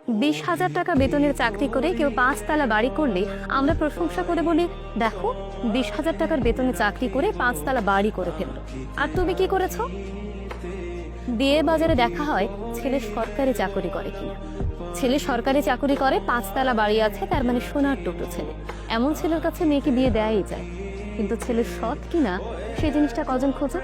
20,000 টাকা বেতনের চাকরি করে কেউ 5 তলা বাড়ি করলে আমরা প্রশংসা করে বলি, দেখো 20,000 টাকার বেতনে চাকরি করে 5 তলা বাড়ি করে ফেললো। আর তুমি কি করেছো? বিয়ে বাজারে দেখা হয় ছেলে সরকারি চাকরি করে কিনা। ছেলে সরকারি চাকরি করে, 5 তলা বাড়ি আছে, তার মানে সোনার টুকরো ছেলে। এমন ছেলের কাছে মেয়েকে বিয়ে দেয়াই যায়। কিন্তু ছেলে সৎ কিনা সেই জিনিসটা কজন খোঁজে?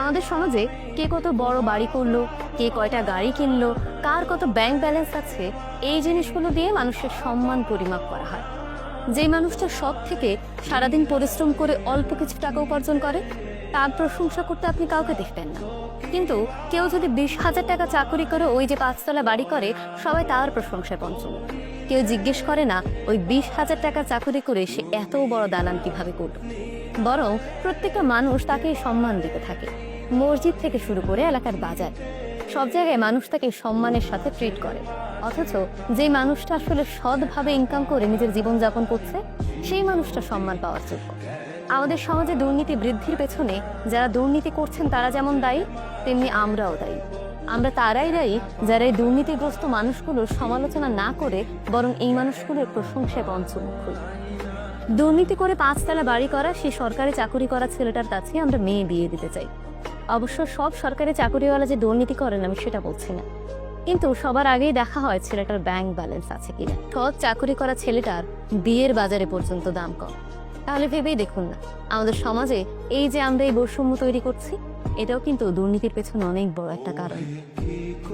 আমাদের সমাজে কে কত বড় বাড়ি করলো, কে কয়টা গাড়ি কিনলো, কার কত ব্যাংক ব্যালেন্স আছে, এই জিনিসগুলো দিয়ে মানুষের সম্মান পরিমাপ করা হয়। যে মানুষটা সব থেকে সারাদিন পরিশ্রম করে অল্প কিছু টাকা উপার্জন করে, তার প্রশংসা করতে আপনি কাউকে দেখবেন না। কিন্তু কেউ যদি 20,000 টাকা চাকরি করে ওই যে 5 তলা বাড়ি করে, সবাই তার প্রশংসায় পঞ্চমুখ। কেউ জিজ্ঞেস করে না ওই 20,000 টাকা চাকরি করে সে এত বড় দালান কিভাবে করল। বরং প্রত্যেকটা মানুষ তাকে সম্মান দিতে থাকে। মসজিদ থেকে শুরু করে এলাকার বাজার, সব জায়গায় মানুষ তাকে সম্মানের সাথে ট্রিট করে। অথচ যে মানুষটা আসলে সৎভাবে ইনকাম করে নিজের জীবনযাপন করছে, সেই মানুষটা সম্মান পাওয়ার যোগ্য। আমাদের সমাজে দুর্নীতি বৃদ্ধির পেছনে যারা দুর্নীতি করছেন তারা যেমন দায়ী, তেমনি আমরাও দায়ী। আমরা তারাই দায়ী যারা এই দুর্নীতিগ্রস্ত মানুষগুলোর সমালোচনা না করে বরং এই মানুষগুলোর প্রশংসায় পঞ্চমুখ হই। দুর্নীতি করে 5 তলা বাড়ি করা সেই সরকারি চাকরি করা ছেলেটার কাছে আমরা মেয়ে বিয়ে দিতে চাই। অবশ্য সব সরকারি চাকরিওয়ালা যে দুর্নীতি করেন আমি সেটা বলছি না, কিন্তু সবার আগেই দেখা হয় ছেলেটার ব্যাংক ব্যালেন্স আছে কিনা। সৎ চাকরি করা ছেলেটার বিয়ের বাজারে পর্যন্ত দাম কম। তাহলে ভেবেই দেখুন না, আমাদের সমাজে এই যে আমরা এই বৈষম্য তৈরি করছি, এটাও কিন্তু দুর্নীতির পেছনে অনেক বড় একটা কারণ।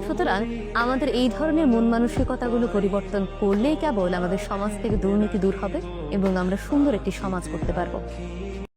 সুতরাং আমাদের এই ধরনের মন মানসিকতাগুলো পরিবর্তন করলেই কেবল আমাদের সমাজ থেকে দুর্নীতি দূর হবে এবং আমরা সুন্দর একটি সমাজ করতে পারবো।